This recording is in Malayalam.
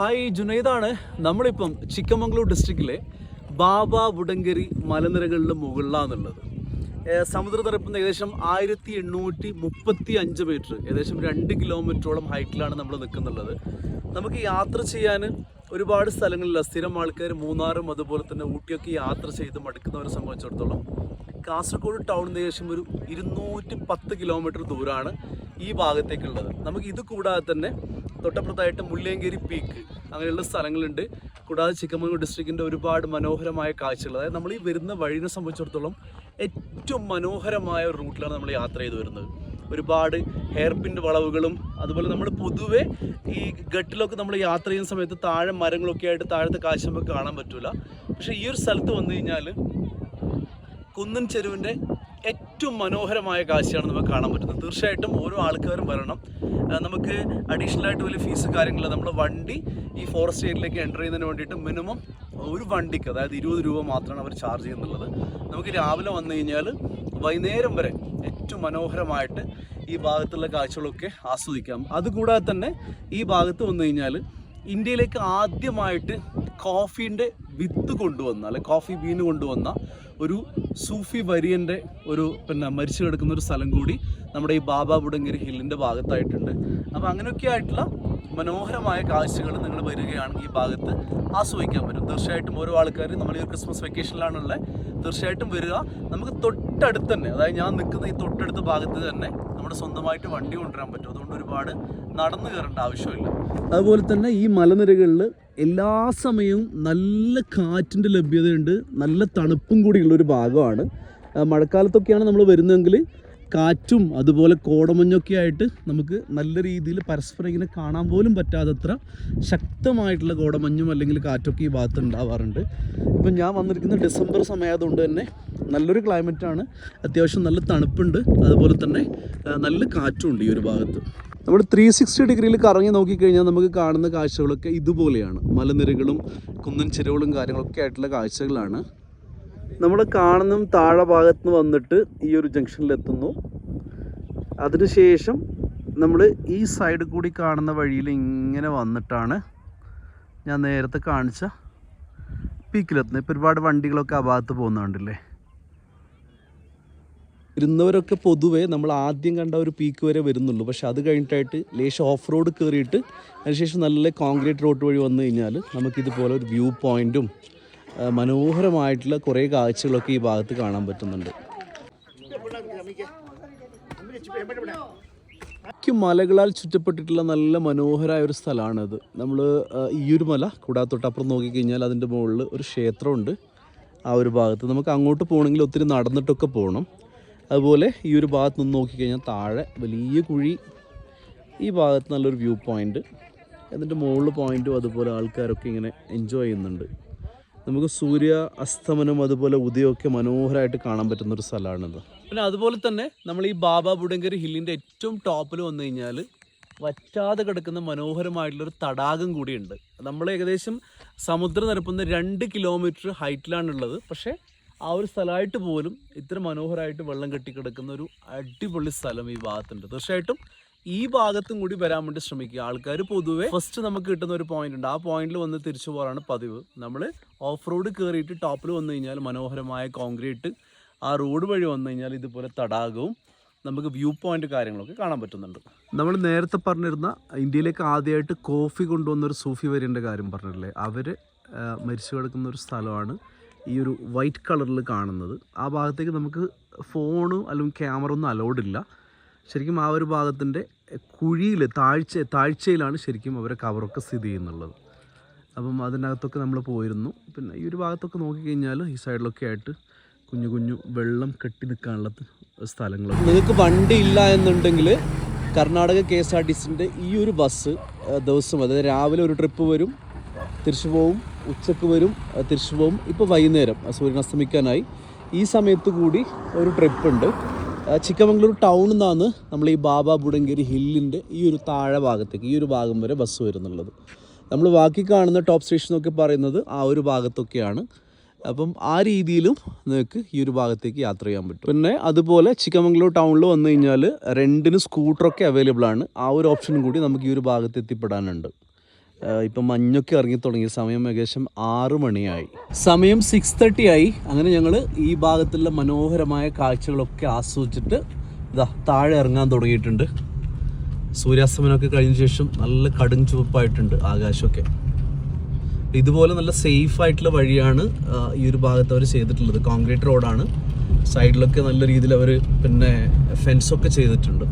ഹായ് ജുനൈദാണ്. നമ്മളിപ്പം ചിക്കമംഗളൂർ ഡിസ്ട്രിക്റ്റിലെ ബാബ ബുഡങ്കരി മലനിരകളിലെ മുകളിലാണുള്ളത്. സമുദ്രനിരപ്പിൽ ഏകദേശം 1835 മീറ്റർ, ഏകദേശം 2 കിലോമീറ്ററോളം ഹൈറ്റിലാണ് നമ്മൾ നിൽക്കുന്നുള്ളത്. നമുക്ക് യാത്ര ചെയ്യാൻ ഒരുപാട് സ്ഥലങ്ങളില്ല. സ്ഥിരം ആൾക്കാർ മൂന്നാറും അതുപോലെ തന്നെ ഊട്ടിയൊക്കെ യാത്ര ചെയ്ത് മടുക്കുന്നവരെ സംബന്ധിച്ചിടത്തോളം കാസർഗോഡ് ടൗണിൽ ഏകദേശം ഒരു 210 കിലോമീറ്റർ ദൂരമാണ് ഈ ഭാഗത്തേക്കുള്ളത്. നമുക്ക് ഇത് കൂടാതെ തന്നെ തൊട്ടപ്പുറത്തായിട്ട് മുല്ലയങ്കേരി പീക്ക് അങ്ങനെയുള്ള സ്ഥലങ്ങളുണ്ട്. കൂടാതെ ചിക്കമംഗളൂർ ഡിസ്ട്രിക്റ്റിൻ്റെ ഒരുപാട് മനോഹരമായ കാഴ്ചകൾ, അതായത് നമ്മൾ ഈ വരുന്ന വഴിയെ സംബന്ധിച്ചിടത്തോളം ഏറ്റവും മനോഹരമായ ഒരു റൂട്ടിലാണ് നമ്മൾ യാത്ര ചെയ്ത് വരുന്നത്. ഒരുപാട് ഹെയർ പിൻ വളവുകളും അതുപോലെ നമ്മൾ പൊതുവെ ഈ ഗട്ടിലൊക്കെ നമ്മൾ യാത്ര ചെയ്യുന്ന സമയത്ത് താഴെ മരങ്ങളൊക്കെ ആയിട്ട് താഴത്തെ കാഴ്ച നമുക്ക് കാണാൻ പറ്റില്ല. പക്ഷേ ഈ ഒരു സ്ഥലത്ത് വന്നു കഴിഞ്ഞാൽ കുന്നൻ ചെരുവിൻ്റെ ഏറ്റവും മനോഹരമായ കാഴ്ചയാണ് നമുക്ക് കാണാൻ പറ്റുന്നത്. തീർച്ചയായിട്ടും ഓരോ ആൾക്കാരും വരണം. നമുക്ക് അഡീഷണലായിട്ട് വലിയ ഫീസ് കാര്യങ്ങളില്ല. നമ്മുടെ വണ്ടി ഈ ഫോറസ്റ്റ് ഏരിയയിലേക്ക് എൻ്റർ ചെയ്യുന്നതിന് വേണ്ടിയിട്ട് മിനിമം ഒരു വണ്ടിക്ക്, അതായത് 20 രൂപ മാത്രമാണ് അവർ ചാർജ് ചെയ്യുന്നുള്ളത്. നമുക്ക് രാവിലെ വന്നു കഴിഞ്ഞാൽ വൈകുന്നേരം വരെ ഏറ്റവും മനോഹരമായിട്ട് ഈ ഭാഗത്തുള്ള കാഴ്ചകളൊക്കെ ആസ്വദിക്കാം. അതുകൂടാതെ തന്നെ ഈ ഭാഗത്ത് വന്നു കഴിഞ്ഞാൽ ഇന്ത്യയിലേക്ക് ആദ്യമായിട്ട് കോഫീൻ്റെ വിത്ത് കൊണ്ടുവന്ന, അല്ലെ കോഫി ബീന് കൊണ്ടുവന്ന ഒരു സൂഫി വര്യൻ്റെ ഒരു മരിച്ചു കിടക്കുന്ന ഒരു സ്ഥലം കൂടി നമ്മുടെ ഈ ബാബ ബുഡങ്കരി ഹില്ലിൻ്റെ ഭാഗത്തായിട്ടുണ്ട്. അപ്പോൾ അങ്ങനെയൊക്കെ ആയിട്ടുള്ള മനോഹരമായ കാഴ്ചകൾ നിങ്ങൾ വരികയാണെങ്കിൽ ഈ ഭാഗത്ത് ആസ്വദിക്കാൻ പറ്റും. തീർച്ചയായിട്ടും ഓരോ ആൾക്കാർ നമ്മൾ ഈ ക്രിസ്മസ് വെക്കേഷനിലാണുള്ളത്. തീർച്ചയായിട്ടും വരിക. നമുക്ക് തൊട്ടടുത്ത് തന്നെ, അതായത് ഞാൻ നിൽക്കുന്ന ഈ തൊട്ടടുത്ത ഭാഗത്ത് തന്നെ നമ്മുടെ സ്വന്തമായിട്ട് വണ്ടി കൊണ്ടുവരാൻ പറ്റും. അതുകൊണ്ട് ഒരുപാട് നടന്നു കയറേണ്ട ആവശ്യമില്ല. അതുപോലെ തന്നെ ഈ മലനിരകളിൽ എല്ലാ സമയവും നല്ല കാറ്റിൻ്റെ ലഭ്യതയുണ്ട്. നല്ല തണുപ്പും കൂടിയുള്ളൊരു ഭാഗമാണ്. മഴക്കാലത്തൊക്കെയാണ് നമ്മൾ വരുന്നതെങ്കിൽ കാറ്റും അതുപോലെ കോടമഞ്ഞൊക്കെ ആയിട്ട് നമുക്ക് നല്ല രീതിയിൽ പരസ്പരം ഇങ്ങനെ കാണാൻ പോലും പറ്റാത്തത്ര ശക്തമായിട്ടുള്ള കോടമഞ്ഞും അല്ലെങ്കിൽ കാറ്റൊക്കെ ഈ ഭാഗത്ത് ഉണ്ടാവാറുണ്ട്. ഇപ്പം ഞാൻ വന്നിരിക്കുന്ന ഡിസംബർ സമയമായതുകൊണ്ട് തന്നെ നല്ലൊരു ക്ലൈമറ്റാണ്. അത്യാവശ്യം നല്ല തണുപ്പുണ്ട്, അതുപോലെ തന്നെ നല്ല കാറ്റുമുണ്ട് ഈ ഒരു ഭാഗത്ത്. നമ്മൾ 360 ഡിഗ്രിയിൽ കറങ്ങി നോക്കിക്കഴിഞ്ഞാൽ നമുക്ക് കാണുന്ന കാഴ്ചകളൊക്കെ ഇതുപോലെയാണ്. മലനിരകളും കുന്നൻ ചെരുവുകളും കാര്യങ്ങളൊക്കെ ആയിട്ടുള്ള കാഴ്ചകളാണ്. നമ്മൾ കാണുന്ന താഴെ ഭാഗത്ത് നിന്ന് വന്നിട്ട് ഈ ഒരു ജംഗ്ഷനിലെത്തുന്നു. അതിനുശേഷം നമ്മൾ ഈ സൈഡ് കൂടി കാണുന്ന വഴിയിൽ ഇങ്ങനെ വന്നിട്ടാണ് ഞാൻ നേരത്തെ കാണിച്ച പീക്കിലെത്തുന്നത്. ഇപ്പോൾ ഒരുപാട് വണ്ടികളൊക്കെ ആ ഭാഗത്ത് പോകുന്നുണ്ടല്ലേ. വരുന്നവരൊക്കെ പൊതുവേ നമ്മൾ ആദ്യം കണ്ട ഒരു പീക്ക് വരെ വരുന്നുള്ളൂ. പക്ഷെ അത് കഴിഞ്ഞിട്ടായിട്ട് ലേശം ഓഫ് റോഡ് കയറിയിട്ട് അതിനുശേഷം നല്ല കോൺക്രീറ്റ് റോഡ് വഴി വന്നു കഴിഞ്ഞാൽ നമുക്കിതുപോലെ ഒരു വ്യൂ പോയിൻറ്റും മനോഹരമായിട്ടുള്ള കുറേ കാഴ്ചകളൊക്കെ ഈ ഭാഗത്ത് കാണാൻ പറ്റുന്നുണ്ട്. മലകളാൽ ചുറ്റപ്പെട്ടിട്ടുള്ള നല്ല മനോഹരമായ ഒരു സ്ഥലമാണിത്. നമ്മൾ ഈ ഒരു മല കൂടാതെ തൊട്ടപ്പുറം നോക്കിക്കഴിഞ്ഞാൽ അതിൻ്റെ മുകളിൽ ഒരു ക്ഷേത്രമുണ്ട്. ആ ഒരു ഭാഗത്ത് നമുക്ക് അങ്ങോട്ട് പോകണമെങ്കിൽ ഒത്തിരി നടന്നിട്ടൊക്കെ പോകണം. അതുപോലെ ഈ ഒരു ഭാഗത്ത് നിന്ന് നോക്കിക്കഴിഞ്ഞാൽ താഴെ വലിയ കുഴി, ഈ ഭാഗത്ത് നല്ലൊരു വ്യൂ പോയിൻ്റ്, എന്നിട്ട് മുകളിൽ പോയിൻറ്റും അതുപോലെ ആൾക്കാരൊക്കെ ഇങ്ങനെ എൻജോയ് ചെയ്യുന്നുണ്ട്. നമുക്ക് സൂര്യ അസ്തമനം അതുപോലെ ഉദയമൊക്കെ മനോഹരമായിട്ട് കാണാൻ പറ്റുന്നൊരു സ്ഥലമാണിത്. പിന്നെ അതുപോലെ തന്നെ നമ്മൾ ഈ ബാബ ബുഡങ്കരി ഹില്ലിൻ്റെ ഏറ്റവും ടോപ്പിൽ വന്നു കഴിഞ്ഞാൽ വറ്റാതെ കിടക്കുന്ന മനോഹരമായിട്ടുള്ളൊരു തടാകം കൂടിയുണ്ട്. നമ്മൾ ഏകദേശം സമുദ്രനിരപ്പിൽ 2 കിലോമീറ്റർ ഹൈറ്റിലാണുള്ളത്. പക്ഷേ ആ ഒരു സ്ഥലമായിട്ട് പോലും ഇത്ര മനോഹരമായിട്ട് വെള്ളം കെട്ടിക്കിടക്കുന്ന ഒരു അടിപൊളി സ്ഥലം ഈ ഭാഗത്തുണ്ട്. തീർച്ചയായിട്ടും ഈ ഭാഗത്തും കൂടി വരാൻ വേണ്ടി ശ്രമിക്കുക. ആൾക്കാർ പൊതുവെ ഫസ്റ്റ് നമുക്ക് കിട്ടുന്ന ഒരു പോയിന്റ് ഉണ്ട്. ആ പോയിന്റിൽ വന്ന് തിരിച്ചു പോകാറാണ് പതിവ്. നമ്മൾ ഓഫ് റോഡ് കയറിയിട്ട് ടോപ്പിൽ വന്നു കഴിഞ്ഞാൽ മനോഹരമായ കോൺക്രീറ്റ് ആ റോഡ് വഴി വന്നു കഴിഞ്ഞാൽ ഇതുപോലെ തടാകവും നമുക്ക് വ്യൂ പോയിന്റ് കാര്യങ്ങളൊക്കെ കാണാൻ പറ്റുന്നുണ്ട്. നമ്മൾ നേരത്തെ പറഞ്ഞിരുന്ന ഇന്ത്യയിലേക്ക് ആദ്യമായിട്ട് കോഫി കൊണ്ടുവന്നൊരു സൂഫി വര്യൻ്റെ കാര്യം പറഞ്ഞില്ലേ, അവർ മരിച്ചു കിടക്കുന്ന ഒരു സ്ഥലമാണ് ഈ ഒരു വൈറ്റ് കളറിൽ കാണുന്നത്. ആ ഭാഗത്തേക്ക് നമുക്ക് ഫോണും അല്ലെങ്കിൽ ക്യാമറ ഒന്നും അലൗഡ് ഇല്ല. ശരിക്കും ആ ഒരു ഭാഗത്തിൻ്റെ കുഴിയിൽ താഴ്ചയിലാണ് ശരിക്കും അവരെ കവറൊക്കെ സ്ഥിതി ചെയ്യുന്നുള്ളത്. അപ്പം അതിനകത്തൊക്കെ നമ്മൾ പോയിരുന്നു. പിന്നെ ഈ ഒരു ഭാഗത്തൊക്കെ നോക്കിക്കഴിഞ്ഞാൽ ഈ സൈഡിലൊക്കെ ആയിട്ട് കുഞ്ഞു കുഞ്ഞു വെള്ളം കെട്ടി നിൽക്കാനുള്ള സ്ഥലങ്ങളൊക്കെ. നിങ്ങൾക്ക് വണ്ടി ഇല്ല എന്നുണ്ടെങ്കിൽ കർണാടക KSRTCൻ്റെ ഈ ഒരു ബസ് ദിവസം, അതായത് രാവിലെ ഒരു ട്രിപ്പ് വരും, തിരിച്ചു പോവും, ഉച്ചക്ക് വരും, തിരിച്ചു പോവും. ഇപ്പോൾ വൈകുന്നേരം സൂര്യൻ അസ്തമിക്കാനായി ഈ സമയത്ത് കൂടി ഒരു ട്രിപ്പുണ്ട്. ചിക്കമംഗളൂർ ടൗണിൽ നിന്നാണ് നമ്മൾ ഈ ബാബ ബുഡങ്കരി ഹില്ലിൻ്റെ ഈ ഒരു താഴെ ഭാഗത്തേക്ക്, ഈ ഒരു ഭാഗം വരെ ബസ് വരുന്നുള്ളത്. നമ്മൾ ബാക്കി കാണുന്ന ടോപ്പ് സ്റ്റേഷനൊക്കെ പറയുന്നത് ആ ഒരു ഭാഗത്തൊക്കെയാണ്. അപ്പം ആ രീതിയിലും നിങ്ങൾക്ക് ഈ ഒരു ഭാഗത്തേക്ക് യാത്ര ചെയ്യാൻ പറ്റും. പിന്നെ അതുപോലെ ചിക്കമംഗളൂർ ടൗണിൽ വന്നു കഴിഞ്ഞാൽ റെൻറ്റിന് സ്കൂട്ടറൊക്കെ അവൈലബിൾ ആണ്. ആ ഒരു ഓപ്ഷനും കൂടി നമുക്ക് ഈ ഒരു ഭാഗത്ത് എത്തിപ്പെടാനുണ്ട്. ഇപ്പം മഞ്ഞൊക്കെ ഇറങ്ങി തുടങ്ങി. സമയം ഏകദേശം 6 മണിയായി. സമയം 6:30 ആയി. അങ്ങനെ ഞങ്ങൾ ഈ ഭാഗത്തുള്ള മനോഹരമായ കാഴ്ചകളൊക്കെ ആസ്വദിച്ചിട്ട് ഇതാ താഴെ ഇറങ്ങാൻ തുടങ്ങിയിട്ടുണ്ട്. സൂര്യാസ്തമനമൊക്കെ കഴിഞ്ഞ ശേഷം നല്ല കടും ചുവപ്പായിട്ടുണ്ട് ആകാശമൊക്കെ. ഇതുപോലെ നല്ല സേഫ് ആയിട്ടുള്ള വഴിയാണ് ഈ ഒരു ഭാഗത്ത് അവർ ചെയ്തിട്ടുള്ളത്. കോൺക്രീറ്റ് റോഡാണ്. സൈഡിലൊക്കെ നല്ല രീതിയിൽ അവർ പിന്നെ ഫെൻസൊക്കെ ചെയ്തിട്ടുണ്ട്.